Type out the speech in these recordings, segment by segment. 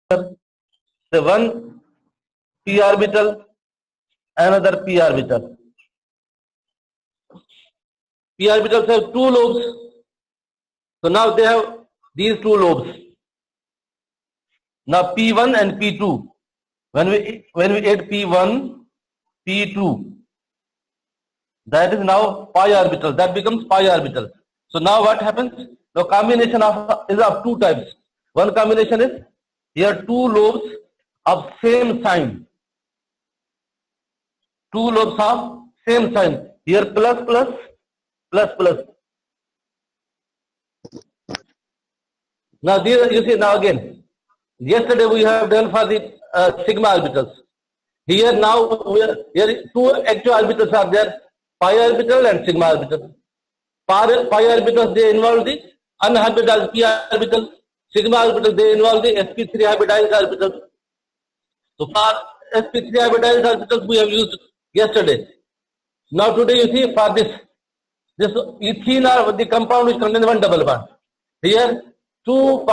the one p orbital, another p orbital. P orbitals have two lobes. So now they have these two lobes. Now P1 and P2. When we add P1, P2, that is now pi orbital. That becomes pi orbital. So now what happens? The combination is of two types. One combination is here two lobes of same sign. Two lobes of same sign. Here plus plus plus plus. Now these you see now again. Yesterday we have done for the sigma orbitals. Here now here two active orbitals are there, pi orbital and sigma orbital. Pi orbitals they involve the unhybridized p orbital. Sigma orbital they involve the sp3 hybridized orbital. So for sp3 hybridized orbitals we have used yesterday. Now today you see for this ethene are the compound which contains one double bond. Here two p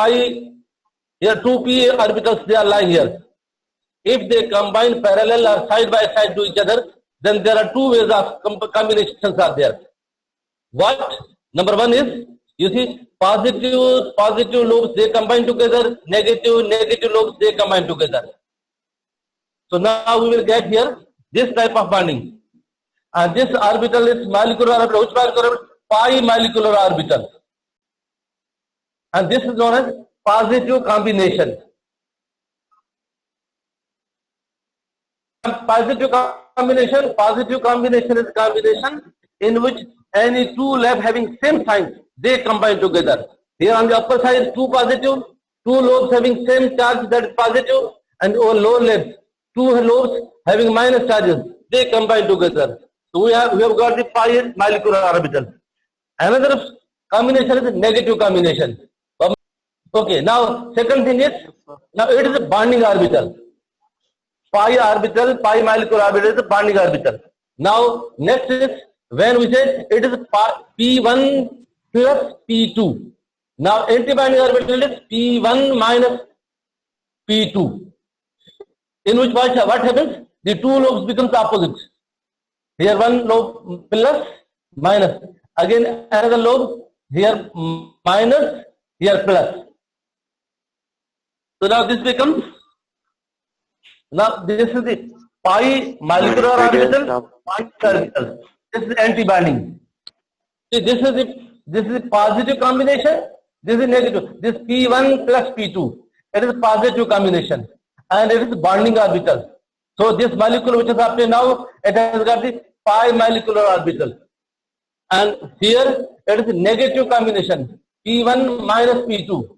orbitals they are lying here. If they combine parallel or side by side to each other, then there are two ways of combinations are there. What? Number one is, you see, positive lobes they combine together, negative lobes they combine together. So now we will get here this type of bonding. And this orbital is molecular orbital. Which molecular orbital? Pi molecular orbital. And this is known as positive combination. Positive combination is combination in which any two lobes having same sign they combine together. Here on the upper side two positive, two lobes having same charge that is positive, and over lower lobes two lobes having minus charges they combine together. So we have got the pi molecular orbital. Another combination is negative combination. Okay, now second thing is, now it is a bonding orbital. Pi molecular orbital is a bonding orbital. Now next is when we say it is P1 plus P2. Now anti-bonding orbital is P1 minus P2. In which what happens? The two lobes becomes opposite. Here one lobe plus minus. Again another lobe here minus, here plus. So now this becomes, now this is the pi molecular orbital, pi orbital. This is anti-bonding. See, this is positive combination. This is negative. This P1 plus P2. It is positive combination, and it is bonding orbital. So this molecule which is up to now, it has got the pi molecular orbital, and here it is negative combination. P1 minus P2.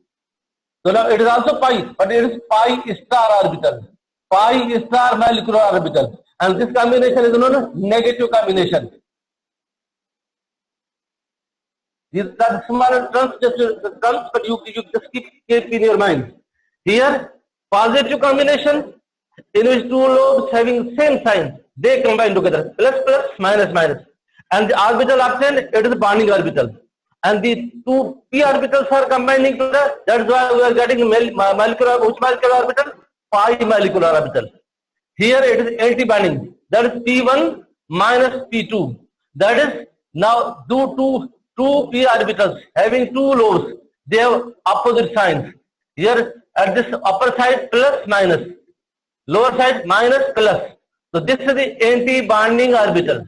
So now it is also pi, but it is pi star orbital, pi star molecular orbital, and this combination is known as negative combination. These are smaller terms, but you just keep in your mind. Here, positive combination in which two lobes having same sign they combine together, plus plus minus minus, and the orbital obtained it is a bonding orbital. And the two p orbitals are combining together. That's why we are getting molecular, which molecular orbital? Pi molecular orbital. Here it is anti-bonding. That is P1 minus P2. That is now two p orbitals having two lobes. They have opposite signs. Here at this upper side plus minus, lower side minus plus. So this is the anti-bonding orbital.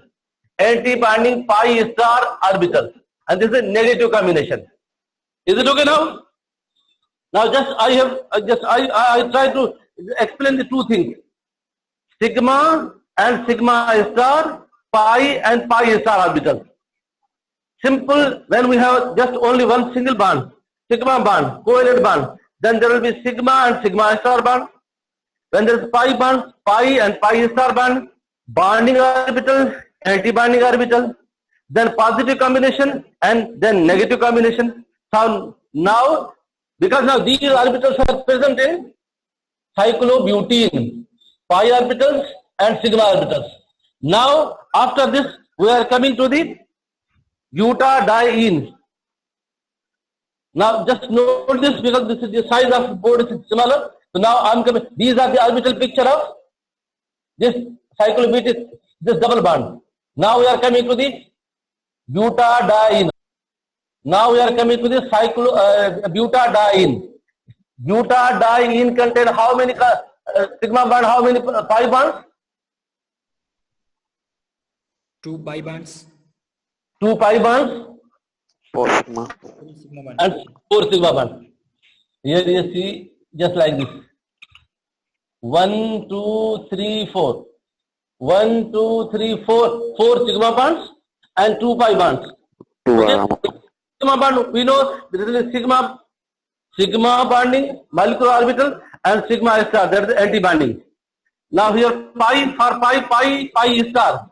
Anti-bonding pi star orbital. And this is a negative combination. Is it okay now? Now I try to explain the two things. Sigma and sigma star, pi and pi star orbitals. Simple, when we have just only one single bond, sigma bond, covalent bond, then there will be sigma and sigma star bond. When there is pi bond, pi and pi star bond, bonding orbital, anti-bonding orbital, then positive combination and then negative combination. So now, because now these orbitals are present in cyclobutene, pi orbitals and sigma orbitals. Now after this we are coming to the butadiene. Now just note this because this is the size of board is similar. So now I'm coming. These are the orbital picture of this cyclobutane, this double bond. Now we are coming to the butadiene. Now we are coming to the butadiene. Butadiene contain how many sigma bond? How many pi bonds? 2 pi bonds. 2 pi bonds 4 sigma. and 4 sigma bonds. Here you see just like this. 1, 2, 3, 4. 1, 2, 3, 4. 4 sigma bonds and 2 pi bonds. 2 Okay? Rama. Sigma bond, we know this is sigma bonding molecular orbital and sigma star, that is anti-bonding. Now here pi for pi star.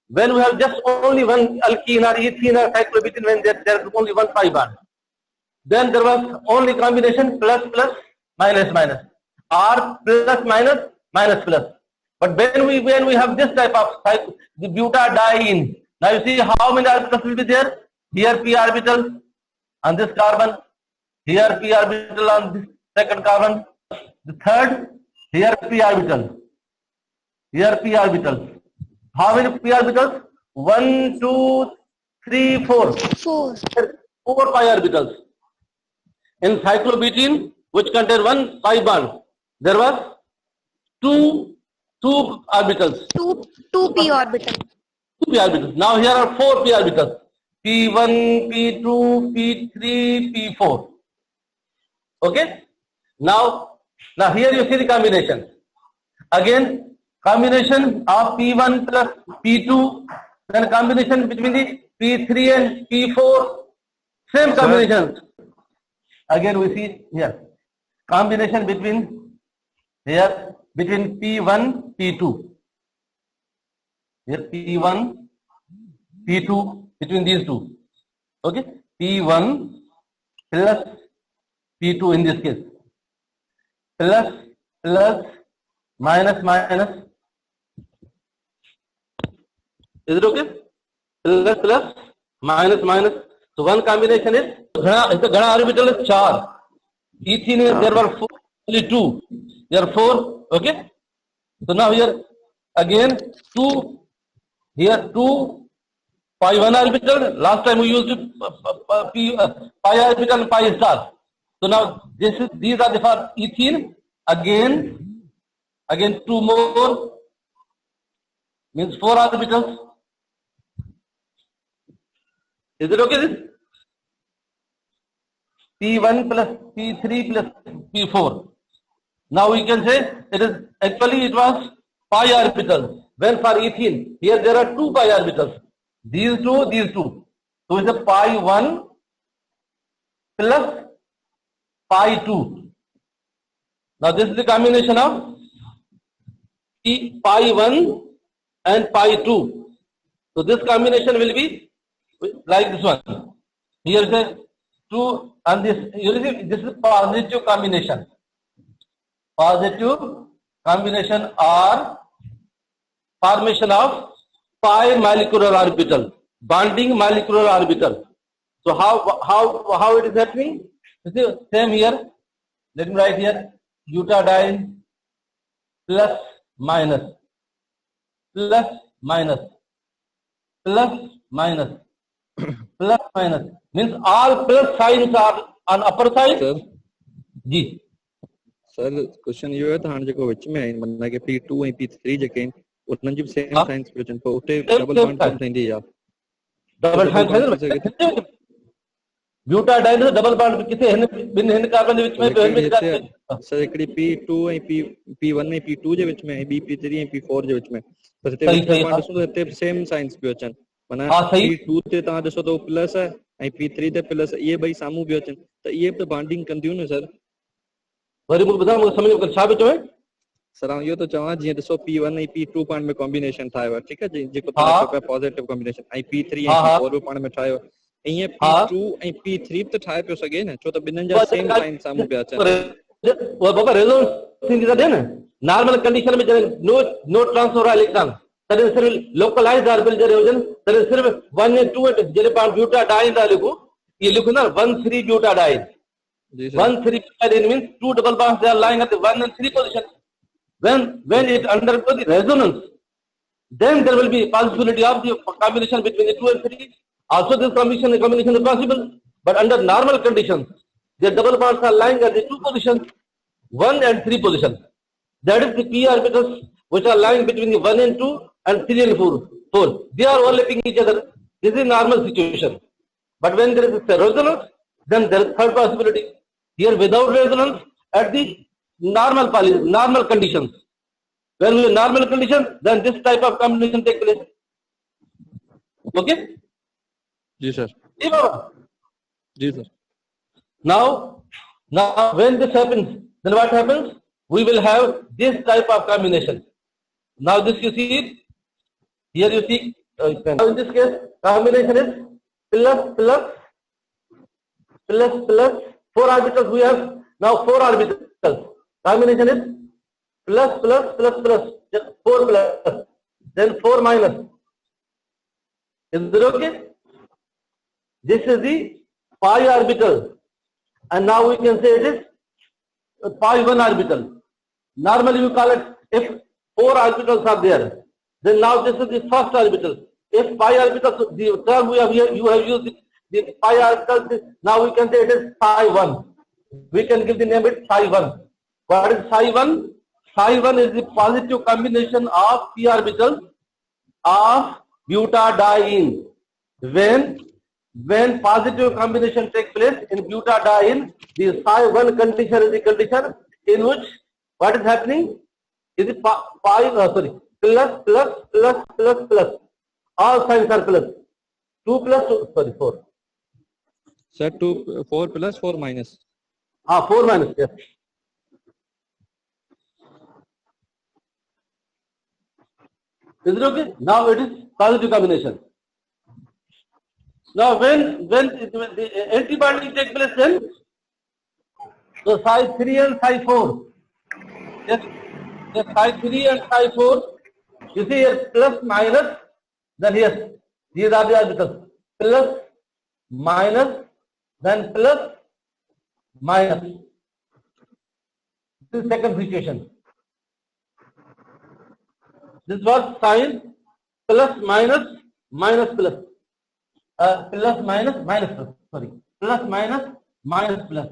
When we have just only one alkene or ethene or cyclobutene, when there is only one pi bond, then there was only combination plus minus or plus minus plus. But when we have this type of the butadiene, now you see how many orbitals will be there? Here p orbital on this carbon, here p orbital on this second carbon, the third, here p orbital, here p orbital. How many p orbitals? 1, 2, 3, 4. 4 pi orbitals. In cyclobutene, which contain 1 pi bond, there was two orbitals. 2 p orbital. 2 p orbitals. Now here are 4 p orbitals. P1, P2, P3, P4. Okay? Now here you see the combination. Again, combination of P1 plus P2, then combination between the P3 and P4, same combination. Again we see here, combination between P1, P2. Here P1, P2, between these two. Okay? P1 plus P2 in this case. Plus, minus. Is it okay? Plus, minus. So one combination is Ghana orbital is 4. Ethene there were 4, only 2. There are 4. Okay? So now here again 2. Here 2 pi 1 orbital. Last time we used pi orbital and pi star. So now these are the for ethene. Again 2 more means 4 orbitals. Is it okay this? P1 plus P3 plus P4. Now we can say it was pi orbitals. When for ethene, here there are 2 pi orbitals. These two. So it's a pi 1 plus pi 2. Now this is the combination of pi 1 and pi 2. So this combination will be like this one. Here is a 2 and this. You see, this is positive combination. Positive combination or formation of pi molecular orbital, bonding molecular orbital. So how it is happening? You see, same here. Let me write here butadiene plus minus means all plus signs are on upper side. Sir. Ji. Sir, question ये है तो हाँ जो विच में बनना के P2 and P3 जकें उतना जब same signs प्रचन पर उठे double bond कौन सेंडी या double bond butadiene से double bond किसे भिन्न भिन्न कार्बन विच में सर एकड़ी P2 and P1 and P2 जे विच में P3 and P4 J which में पर ते बॉन्ड सो ते same signs प्रचन मना P2 ते ता जसो तो प्लस है and P3 ते प्लस ये भाई सामू प्रचन तो ये तो बॉन्डिंग कंदी हो सर वरी मुझे बता मुझे समझ कर छा बिचो है सर यो तो चवा जी जसो P1 and P2 पाण में कॉम्बिनेशन थायो ठीक है जी जेको तो positive combination P3 and P4 पाण में थायो ये P2 and P3 तो थाय पे सके ना छो तो बिनन जा सेम साइन सामू पे अचन वो बाबा रेजोनेंस थी दे ना नॉर्मल कंडीशन में नो ट्रांसफर इलेक्ट्रॉन तरे सिर्फ लोकलाइज्ड ऑर्बिटल जरे वजन तरे सिर्फ 1 and 2 जरे पाण ब्यूटाडाइन डाले को ये लिखो ना 1,3 butadiene ji sir. 1 3 pyridine means two double bonds, they are lying at the 1 and 3 position. When it undergoes the resonance, then there will be possibility of the combination between the 2 and 3. Also this combination is possible, but under normal conditions, the double bonds are lying at the 2 positions, 1 and 3 positions. That is the p orbitals which are lying between the 1 and 2 and 3 and 4. They are overlapping each other. This is normal situation. But when there is a resonance, then there is third possibility. Here without resonance, at the normal conditions. When we have normal conditions, then this type of combination takes place. Okay? जी sir. जी बाबा। जी sir. Now when this happens, then what happens? We will have this type of combination. Now this you see it. Here you see. Now in this case, combination is plus 4 orbitals we have. Now 4 orbitals. Combination is plus 4 plus, then 4 minus. Is it okay? This is the pi orbital, and now we can say it is pi 1 orbital. Normally you call it, if 4 orbitals are there, then now this is the first orbital. If pi orbitals, the term we have here, you have used the pi orbitals, now we can say it is psi 1. We can give the name it psi 1. What is psi 1? Psi 1 is the positive combination of p orbitals of butadiene. When positive combination takes place in butadiene, the psi 1 condition is the condition in which what is happening is the plus. All signs are plus. 2 plus 4. Sir 4 plus 4 minus. 4 minus, yes. Is it okay? Now it is positive combination. Now when the antibonding takes place, then so psi 3 and psi 4. Yes, psi 3 and psi 4. You see here plus minus. Then yes, these are the orbitals. Plus minus, then plus minus. This is second situation. This was sign plus minus plus. Plus minus plus. Sorry, plus minus plus.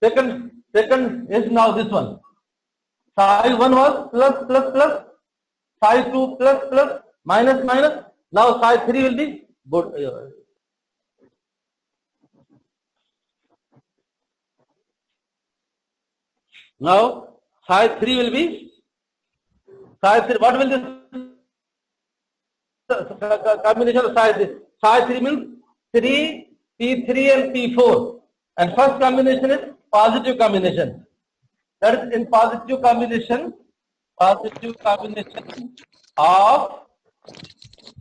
Second is now this one. Psi 1 was plus. Psi 2 plus minus. Now psi 3 will be good. Now psi 3 will be psi 3. What will this combination of psi 3? Psi 3 means 3, P3 and P4. And first combination is positive combination. That is in positive combination of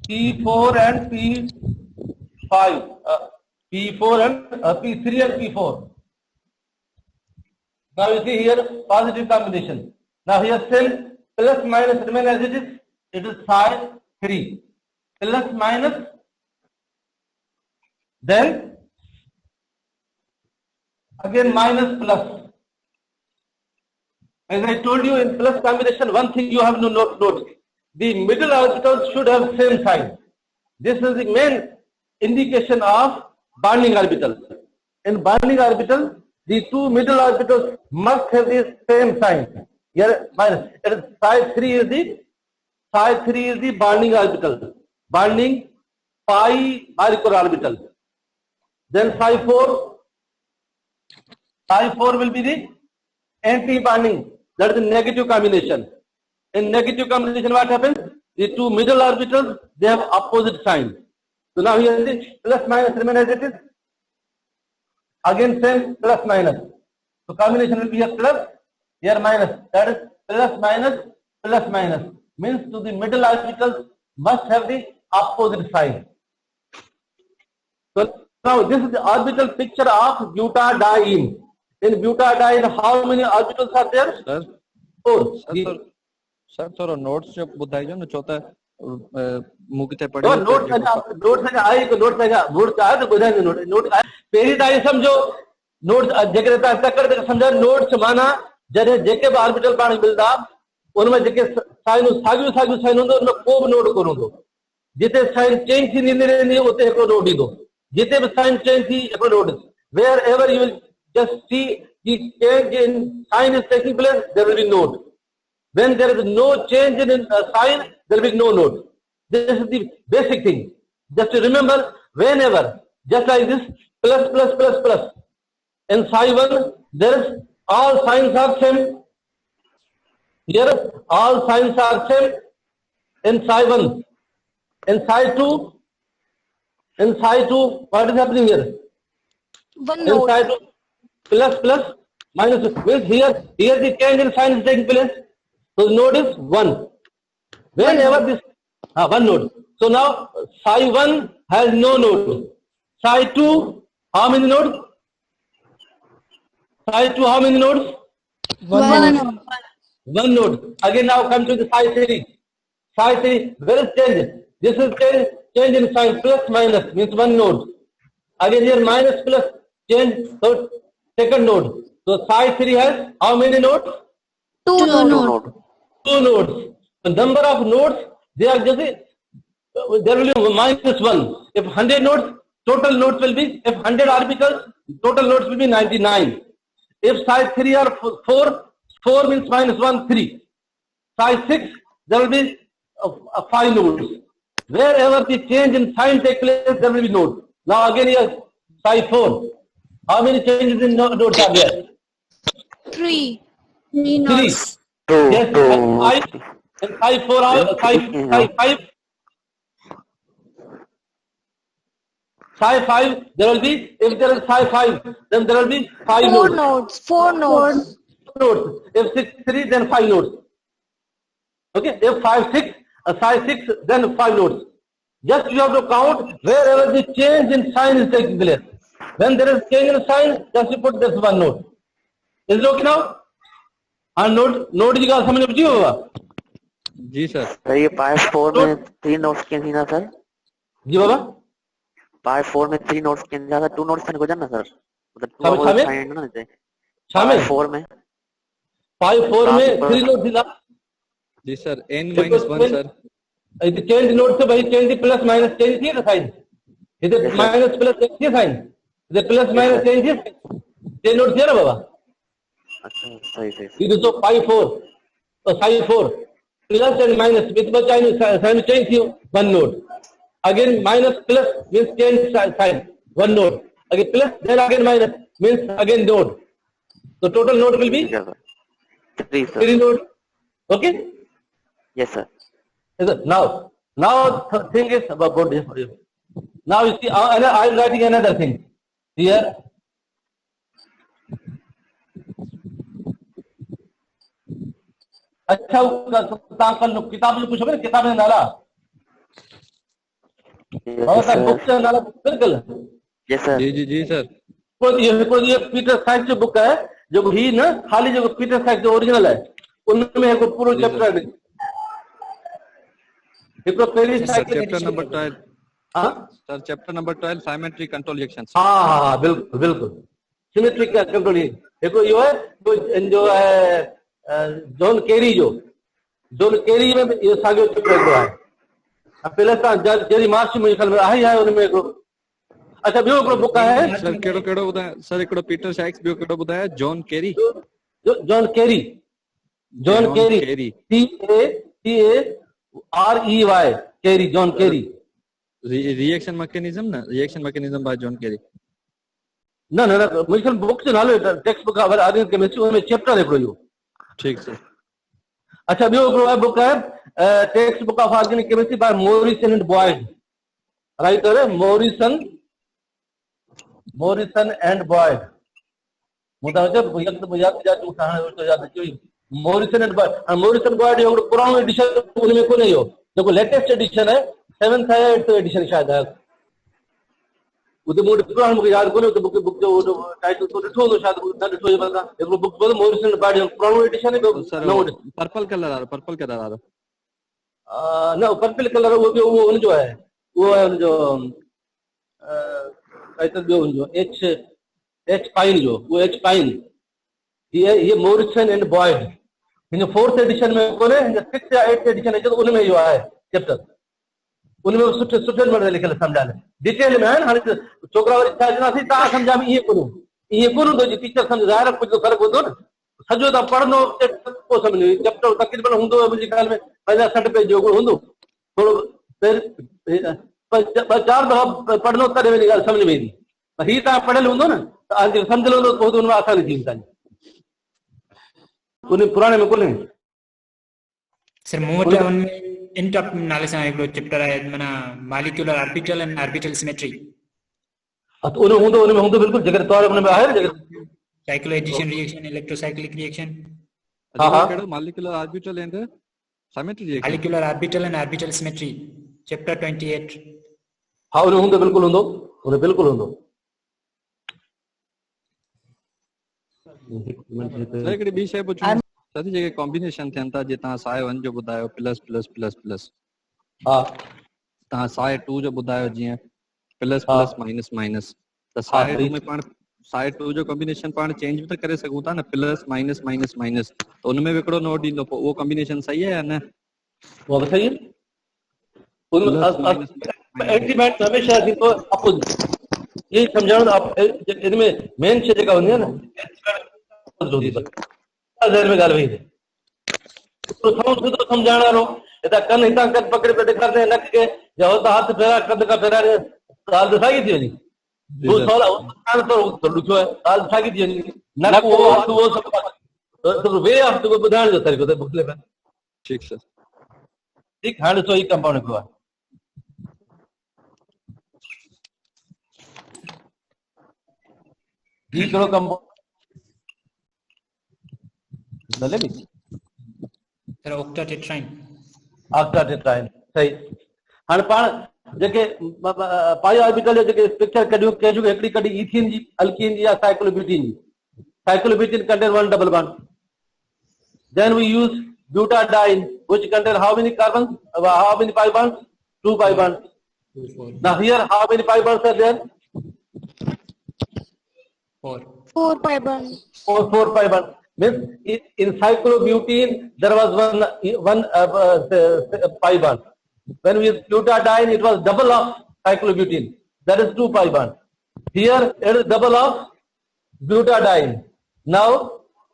P4 and P5. P4 and P3 and P4. Now you see here positive combination. Now here same plus minus remain as it is. It is psi 3. Plus minus. Then again minus plus. As I told you in plus combination, one thing you have to note. The middle orbitals should have same sign. This is the main indication of bonding orbital. In bonding orbital, the two middle orbitals must have the same sign. Here minus. Psi 3 is the bonding orbital. Bonding pi orbital. Then psi 4 will be the anti-bonding. That is the negative combination. In negative combination, what happens? The two middle orbitals, they have opposite sign. So now here the plus minus remain as it is. Again same plus minus. So combination will be here plus, here minus. That is plus minus. Means to the middle orbitals must have the opposite sign. So now this is the orbital picture of butadiene. In butadiene, how many orbitals are there? Sir 4. Sir थोड़ा notes जो बुधाई जो ना चौथा मूं किथे तो पढ़ियो note से आई को नोट से आया तो ॿुधाईंदो नोट पहिरीं तव्हां सम्झो नोट जेकॾहिं तव्हां तकड़ि ते सम्झो नोट्स माना जॾहिं जेके बि ऑर्बिटल पाण मिलंदा उनमें जेके साइनूं साॻियूं साइन हूंदो उनमें को बि नोट कोन हूंदो जिते साइन चेंज थींदी रहंदी उते हिकिड़ो नोट ईंदो जिते बि साइन चेंज थी हिकिड़ो note wherever you will just see the change in sign is taking place, there will be note. When there is no change in sign, there will be no note. This is the basic thing. Just to remember, whenever, just like this, plus, plus, plus, plus. In psi 1, there is all signs are same. Here, all signs are same. In psi 1. In psi 2, what is happening here? One In note. psi 2, plus, plus, minus means here the change in sign is taking place. So the node is 1. Whenever this one node. So now psi 1 has no node. Psi 2, how many nodes? Psi 2, how many nodes? One node. Again now come to the psi 3. Psi 3, where is change? This is change in sign plus minus means one node. Again here minus plus change, so second node. So psi 3 has how many nodes? Two node. Two nodes. The number of nodes, they are just there will be minus 1. If 100 nodes, total nodes will be, if 100 orbitals, total nodes will be 99. If psi 3 are 4 means minus 1, 3. Psi 6, there will be 5 nodes. Wherever the change in sign takes place, there will be nodes. Now again here, psi 4. How many changes in nodes are there? Three. Three. Yes, five. And psi 4 are psi 5. Psi 5, there will be, if there is psi 5, then there will be 5 nodes. Four nodes. If 6, 3, then 5 nodes. Okay, if 5, 6, psi 6, then 5 nodes. Just you have to count wherever the change in sign is taking place. When there is change in sign, just you put this one node. Is it okay now? And node की बात समझ में जी होगा? जी sir. Sir ये part 4 में 3 notes के थी ना सर? जी बाबा? पार्ट 4 में 3 नोट्स के ज्यादा 2 नोट्स से गुजरना सर? मतलब 2 शामिल? साइन ना दे। शामिल? 4 में 4 में 3 नोड थी ना? जी सर, n-1 सर। इधर चेंज नोड से भाई चेंज प्लस माइनस चेंज थी ना साइन? इधर माइनस प्लस चेंज थी साइन? इधर प्लस माइनस चेंज थी? चेंज नोड थी ना बाबा? अच्छा सही इधर तो psi 4 तो psi 4 plus and minus with sign change थी one node. Again minus plus means change sign one node. Again plus then again minus means again node. So total node will be 3 sir. 3 nodes. Okay? Yes sir. Is it? Now the thing is about this for you. Now you see, I am writing another thing here. अच्छा किताब में पूछोगे ना किताब में नाला book से नाला बिल्कुल Yes sir. जी सर। ये पीटर साइक जो बुक है जो ही ना खाली जो पीटर साइक जो ओरिजिनल है उनमें है पूरा चैप्टर है चैप्टर नंबर 12। हाँ sir chapter number 12 symmetry control reactions. हाँ बिल्कुल सिमेट्री का कंट्रोल देखो ये है जो है जॉन केरी में ये साॻियो चैप्टर है पहले जहिड़ी मार्च में ख्याल में आहे उनमें हिकिड़ो अच्छा ॿियो हिकिड़ो बुक आहे सर कहिड़ो ॿुधायो सर हिकिड़ो पीटर साइक्स ॿियो कहिड़ो ॿुधायो John Carey CAREY Carey John Carey reaction mechanism by John Carey न मुंहिंजी बुक जो नालो टेक्स्ट बुक आहे ऑर्गेनिक केमिस्ट्री उनमें चैप्टर हिकिड़ो इहो ठीक सर अच्छा ॿियो हिकिड़ो बुक आहे text book of organic chemistry by Morrison and Boyd writer Morrison and Boyd Morrison and Boyd जो पुराणो एडिशन उनमें कोन्हे इहो जेको लेटेस्ट एडिशन है 7th है 8th एडिशन शायद है उते मूंखे यादि कोन्हे उते बुक जो टाइटल तो ॾिठो हूंदो शायदि न ॾिठो हुजे मथां हिकिड़ो बुक मोरिसन एंड बॉयड जो पुराणो एडिशन है सर पर्पल कलर वारो ना पर्पल कलर वो जो है वो है जो जो एच पाइन जो वो एच पाइन ये मॉरिसन एंड बॉयड हिन 4th एडिशन में कोने 6th या 8th एडिशन है जो उनमें जो है चैप्टर उनमें सुठे सुठे नमूने लिखल समझाले डिटेल में है हाणे छोकरा वरी छा जना थी ता समझा में ये कोन दो जी टीचर समझाए कुछ तो फर्क होतो न सजो ता पढ़नो को समझ चैप्टर तकरीबन हुंदो मुझे ख्याल में 50-60 पेज जो हुंदो थोड़ो फिर 4 दफा पढ़नो तरे वाली गाल समझ में ईंदी ही ता पढ़ल हुंदो न त समझ लो तो उनमें आसानी थी इंसान उन पुराने में कोने सर मोटा उनमें इंटॉप नाले सां हिकिड़ो चैप्टर आहे माना molecular orbital and orbital symmetry तो उनमें हुंदो बिल्कुल जगह तौर उनमें आहे जगह साइक्लोएडिशन रिएक्शन इलेक्ट्रोसाइक्लिक रिएक्शन हां molecular orbital and symmetry reaction molecular orbital and orbital symmetry chapter 28 हां उन हुंदो बिल्कुल हुंदो हिकिड़ी ॿी शइ पुछूं सदी जेके कॉम्बिनेशन थियनि था जीअं तव्हां साए 1 जो ॿुधायो प्लस प्लस प्लस प्लस हा तव्हां साए 2 जो ॿुधायो जीअं प्लस प्लस माइनस माइनस त साए 2 में पाण साए 2 जो कॉम्बिनेशन पाण चेंज भी त करे सघूं था न प्लस माइनस माइनस माइनस त उनमें भी हिकिड़ो नोट ईंदो पोइ उहो कॉम्बिनेशन सही है या न वो भी सही है एग्रीमेंट हमेशा थींदो अपोजिट ये समझाणो आप इनमें मेन शइ जेका हूंदी आहे न जो थी सके ज़हन में ॻाल्हि वई तो सुठो समझाइण वारो हितां कन हितां कन पकड़े पे ॾेखारंदे नक के या हुतां हथ फेरा कद का फेरा ॻाल्हि त साॻी थी वञे वो सवाल तो ॾुखियो आहे ॻाल्हि साॻी थी वञे नक वो सब वे ऑफ टू ॿुधाइण जो तरीक़ो त मोकिले पिया ठीक सर ठीक हाणे ॾिसो ही कंपाउंड हिकिड़ो आहे ही हिकिड़ो कंपाउंड नले भी सर ऑक्टाटेट्राइन सही हाणे पाण जेके पाई ऑर्बिटल जेके पिक्चर कढियूं कहिड़ियूं हिकिड़ी कढी इथीन जी अल्कीन जी या साइक्लोब्यूटीन जी cyclobutene contain 1 double bond then we use butadiene which contain how many carbons how many pi bonds 2 pi bonds now here how many pi bonds are there 4 pi bond. 4 pi bonds means in cyclobutene there was one pi bond when we use butadiene it was double of cyclobutene that is 2 pi bond here it is double of butadiene now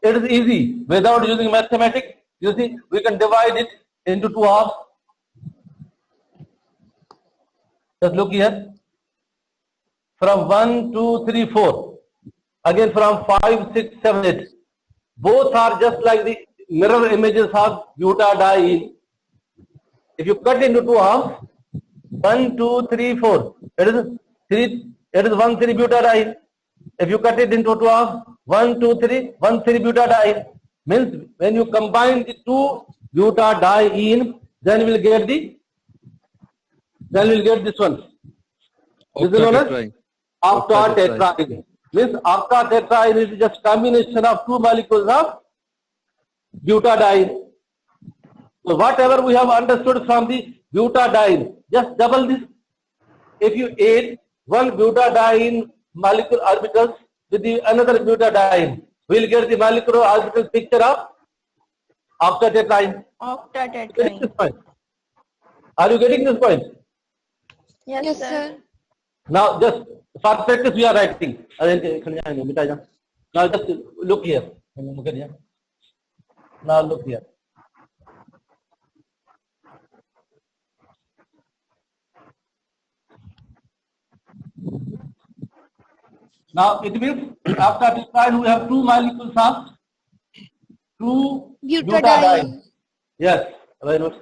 it is easy without using mathematics. You see, we can divide it into 2 halves. Just look here. From 1, 2, 3, 4. Again from 5, 6, 7, 8. Both are just like the mirror images of butadiene. If you cut into 2 halves, 1, 2, 3, 4. It is 3. It is 1, 3 butadiene. If you cut it into 2 halves, 1, 2, 3, 1, 3 butadiene means when you combine the 2 butadiene, then we will get this one. This is known as octatetraene. Means octatetraene is just combination of 2 molecules of butadiene. So whatever we have understood from the butadiene, just double this. If you add 1 butadiene molecule orbitals with the another butadiene, we'll get the molecular orbital picture of octatetraene. Octatetraene. Are you getting this point? Yes, sir. Now just for practice we are writing. Now just look here. Now look here. Now it means after tetraene we have 2 molecules of 2 butadiene. Yes, very good.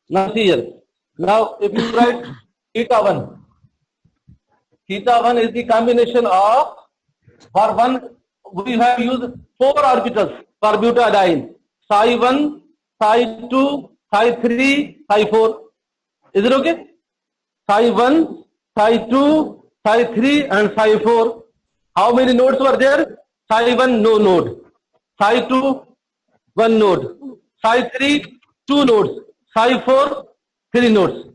Now see here. Now if you write theta 1 is the combination of, for one we have used 4 orbitals for butadiene. Psi 1, psi 2, psi 3, psi 4. Is it okay? Psi 1, psi 2, psi 3 and psi 4. How many nodes were there? Psi 1, no node. Psi 2, 1 node. Psi 3, 2 nodes. psi 4, 3 nodes.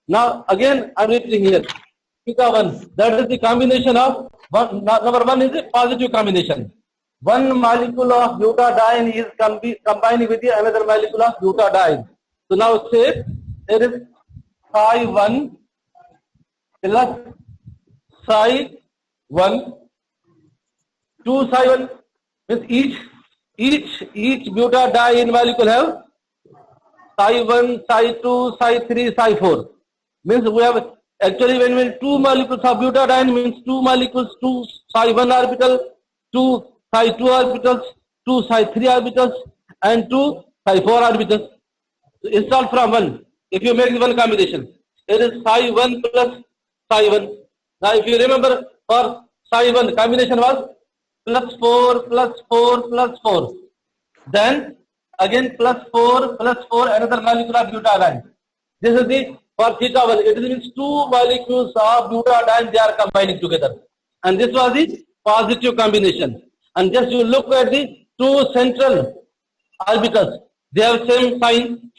Now again I'm writing here theta 1. That is the combination of one. Number 1 is a positive combination. One molecule of butadiene is combining with the another molecule of butadiene. So now say there is psi 1 plus psi 1, 2 psi 1 means each butadiene molecule have psi 1, psi 2, psi 3, psi 4. Means we have actually when two molecules of butadiene means two molecules, 2 psi 1 orbital, 2 psi 2 orbitals, 2 psi 3 orbitals, and 2 psi 4 orbitals. So install from 1. If you make one combination, it is psi 1 plus psi 1. Now if you remember, for psi 1 combination was plus 4 plus 4 plus 4. Then again plus 4 another molecule of butadiene. This is the for theta 1. It means two molecules of butadiene they are combining together. And this was the positive combination. And just you look at the two central orbitals. They have same sign.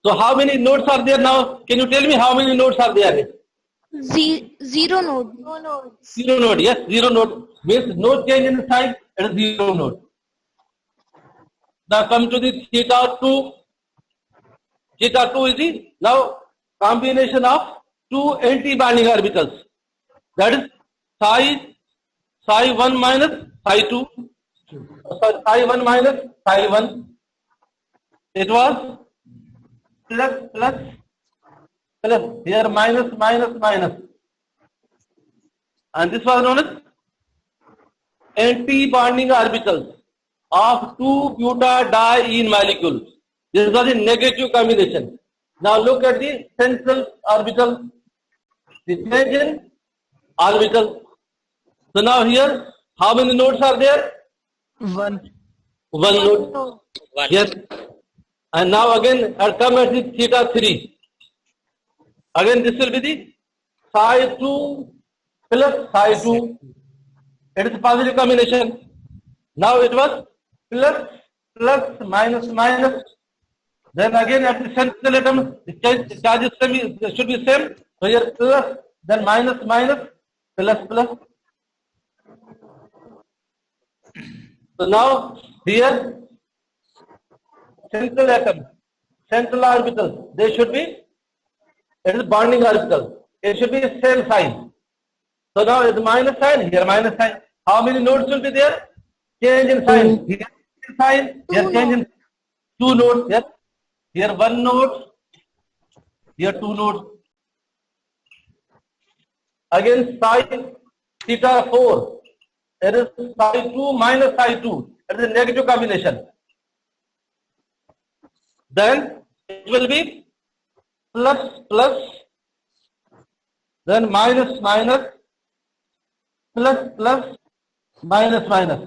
So how many nodes are there now? Can you tell me how many nodes are there? Zero node. Zero node. Yes, zero node means no change in the sign. It is zero node. Now come to the theta 2. Theta 2 is the now combination of two anti-binding orbitals. That is psi 1 minus psi 2. Sorry, psi 1 minus psi 1. It was plus here minus. And this was known as anti-bonding orbitals of two butadiene molecules. This was a negative combination. Now look at the central orbital, the change in orbital. So now here, how many nodes are there? One node. Yes. And now again, I'll come at the theta 3. Again, this will be the psi 2 plus psi 2. It is a positive combination. Now it was plus minus. Then again at the central atom, the charges should be same. So here plus, then minus, plus. So now here central atom, central orbital, they should be, it is bonding orbital. It should be same sign. So now it's minus sign, here minus sign. How many nodes will be there? Change in sign. Here sign, here change in 2 nodes. Yes. Here 1 node, here 2 nodes. Again psi theta 4. It is psi 2 minus psi 2. It is a negative combination. Then it will be plus, then minus, plus, minus.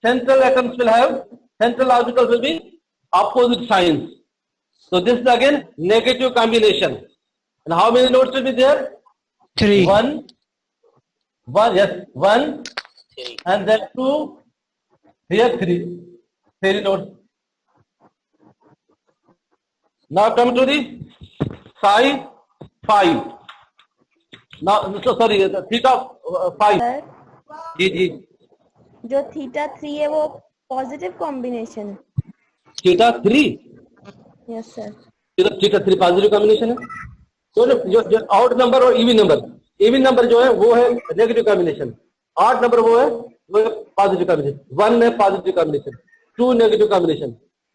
Central atoms will have, central orbitals will be opposite signs. So this is again negative combination. And how many nodes will be there? 3. One, yes, 1, and then 2, here 3 nodes. Now come to the psi 5. Now, so sorry, the theta 5. Sir जी जो theta 3 है वो positive combination theta 3. Yes sir theta 3 positive combination है. तो जो out number और even number जो है वो है नेगेटिव कॉम्बिनेशन. आठ नंबर वो है पॉजिटिव कॉम्बिनेशन. 1 है positive combination, 2 negative combination,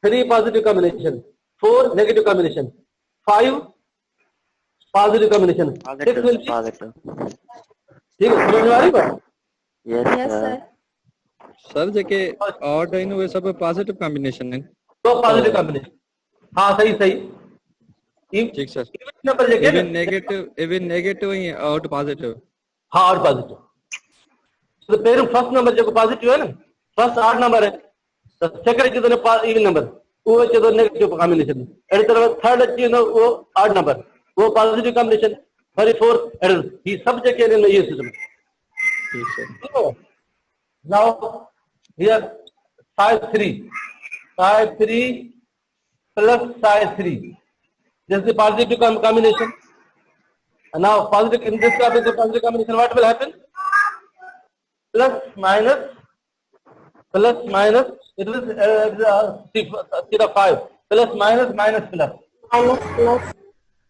3 positive combination, 4 negative combination, 5 positive combination, 6 will be. ठीक है, समझ में आ रही बात? Yes yes sir sir sir जेके ऑड है वे सब पॉजिटिव कॉम्बिनेशन है. तो पॉजिटिव कॉम्बिनेशन. हाँ सही. ठीक सर. नंबर जेके इवन नेगेटिव ही आउट पॉजिटिव. हाँ और पॉजिटिव. तो पेरू फर्स्ट नंबर जो पॉजिटिव है ना, फर्स्ट 8 नंबर है. तो सेकंड जो इवन नंबर वो जो नेगेटिव कॉम्बिनेशन. एड तरफ थर्ड जो वो 8 नंबर वो पॉजिटिव कॉम्बिनेशन. और फोर्थ एड ये सब जगह में ये सिस्टम. ठीक sir. Now here psi 3 plus psi3. This is the positive combination. And now positive in this positive combination, what will happen? Plus minus, it is theta 5. Plus minus plus.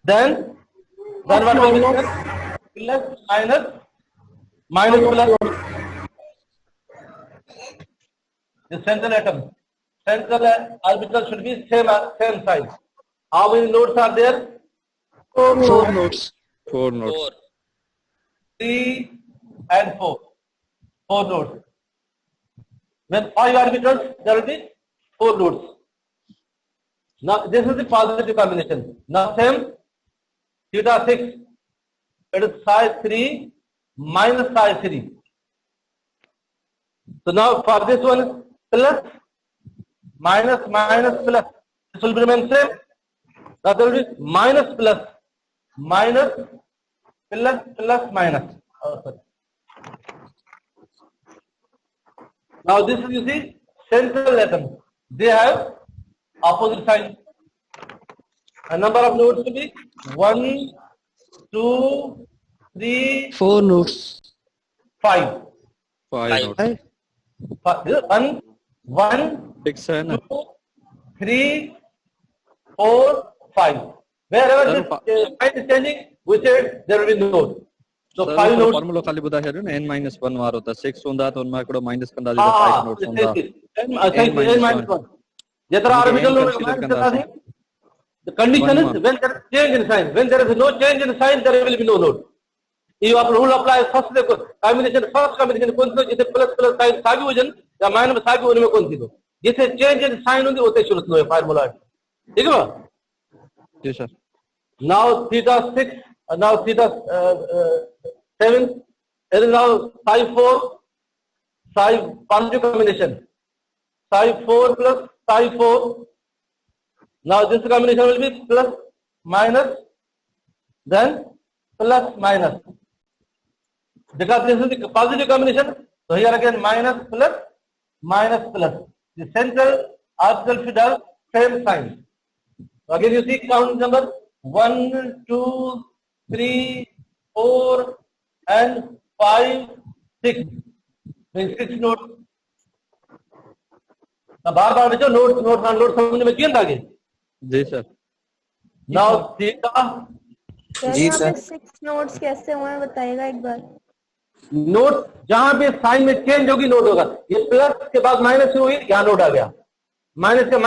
Then what will be there? Plus minus plus. The central atom, central orbital should be same size. How many nodes are there? 4 nodes. 3 and 4. 4 nodes. When 5 orbitals, there will be 4 nodes. Now this is the positive combination. Now same theta 6. It is psi 3 minus psi 3. So now for this one, plus minus plus. This will remain same. Now there will be minus plus minus. Oh, sorry. Now this is, you see, central atom. They have opposite sign. A number of nodes will be 1, 2, 3, 4 nodes. 5. 5 nodes. 1, 6 है ना? 2, 3, 4, 5. Wherever Sir, this sign is changing, we said there will be node. So 5 nodes. Formula खाली बुधा है ना n-1 वार होता 6 होता तो उनमें एकड़ो minus कंदा दिया 5 नोट्स होता n-1. Jatra orbital node. The condition is when there is change in sign. When there is no change in sign, there will be no node. You rule apply first combination कौन सी जिसे plus sign सागी वजन या minus सागी वजन में कौन सी दो जिसे change in sign होती होते शुरू हो फार्मूला ठीक है जी sir now theta 6 now theta 7 it is now psi 4 psi positive combination psi 4 plus psi 4 now this combination will be plus minus then plus minus because this is the positive combination so here again minus plus the central orbital should have same sign so again you see count number 1 2 3 4 and 5 6 means 6 nodes बार बच्चों note समझने में क्यों आगे जी sir now theta जी sir 6 notes कैसे हुए बताइएगा एक बार note जहां पे साइन में चेंज होगी नोट होगा ये प्लस के बाद माइनस शुरू हुई यहाँ नोट आ गया माइनस के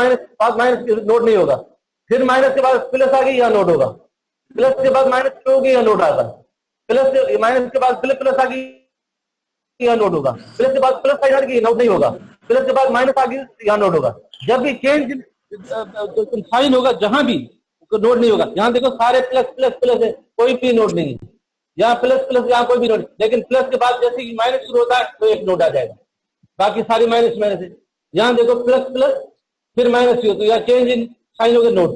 बाद माइनस नोट नहीं होगा फिर माइनस के बाद प्लस आ गई यहाँ नोट होगा प्लस के बाद माइनस शुरू होगी यहाँ नोट आएगा प्लस माइनस के बाद प्लस आ गई यहाँ नोट होगा प्लस के बाद प्लस आ गई नोट नहीं होगा प्लस के बाद माइनस आ गई यहाँ नोट होगा जब भी चेंज साइन होगा जहां भी नोट नहीं होगा यहाँ देखो सारे प्लस है कोई भी नोट नहीं है यहाँ प्लस यहाँ कोई भी नोट लेकिन प्लस के बाद जैसे कि माइनस शुरू होता है तो एक नोट आ जाएगा बाकी सारी माइनस है यहाँ देखो प्लस फिर माइनस हो तो यहाँ चेंज इन साइन होगा नोट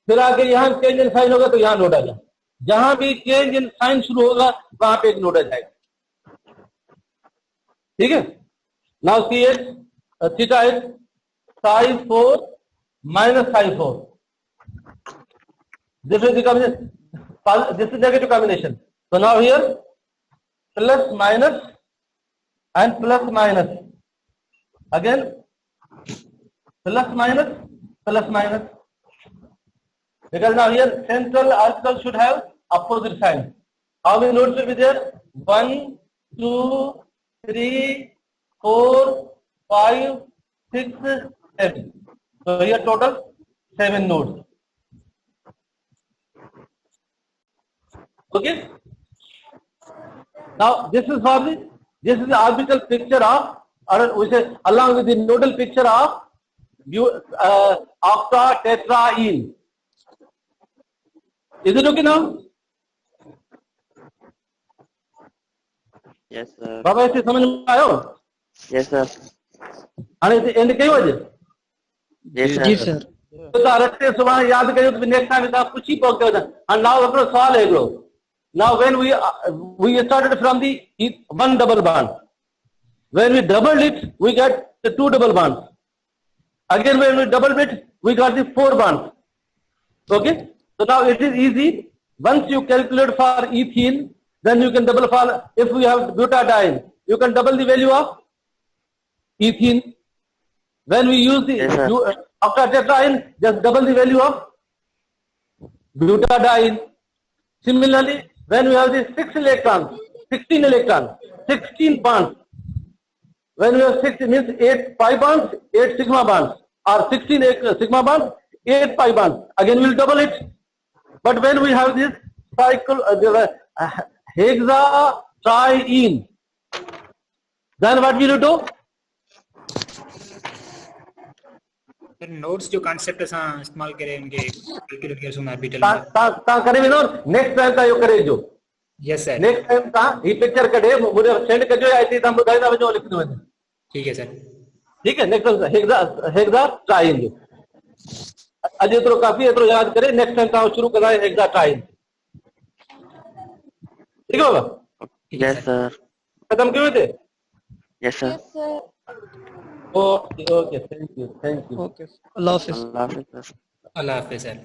फिर आके यहाँ चेंज इन साइन होगा तो यहाँ नोट आ जाए जहां भी चेंज इन साइन शुरू होगा वहां पे एक नोट आ जाएगा ठीक है now see at theta at psi 4 minus psi 4 this is the combination this is negative combination so now here plus minus and plus minus again plus minus because now here central orbital should have opposite sign how many nodes will be there 1 2 3 4 5 6 7 so here total 7 nodes okay now this is the orbital picture of or we say along with the nodal picture of octatetraene is it okay now yes sir बाबा ऐसे समझ में आयो yes sir आणि ते and कई वजे yes sir जी sir तो रट्टे सुबह याद करियो तो नेक्स्ट टाइम आप कुछ ही पहुंच गए एंड नाउ अपना सवाल है लो now when we started from the one double bond when we doubled it we get the two double bonds Again, when we double it, we got the 4 bonds. Okay, so now it is easy. Once you calculate for ethene, then you can double for, if we have butadiene, you can double the value of ethene. When we use the Yes, sir. octatetraene, just double the value of butadiene. Similarly, when we have the 6 electrons, 16 electrons, 16 bonds. When we have 6, it means 8 pi bonds, 8 sigma bonds, or 16 sigma bonds, 8 pi bonds. Again, we will double it. But when we have this cycle, hexatriene, then what will you do? Sir nodes जो concept असां इस्तेमाल करे उनके calculate कर सुन orbital में ता करे विनो next time का यो करे जो यस सर नेक्स्ट टाइम ता ही पिक्चर कढे मुझे सेंड कजो आई थी ता बुधाई दा वजो लिख दो ठीक है सर ठीक है नेक्स्ट टाइम हेक्साट्राइन जो अज एतरो काफी एतरो याद करे नेक्स्ट टाइम ता शुरू करा हेक्साट्राइन ठीक है बाबा यस सर खत्म क्यों थे yes sir Yes, sir. Okay okay thank you okay अल्लाह हाफिज अल्लाह हाफिज़ सर अल्लाह हाफिज़ सर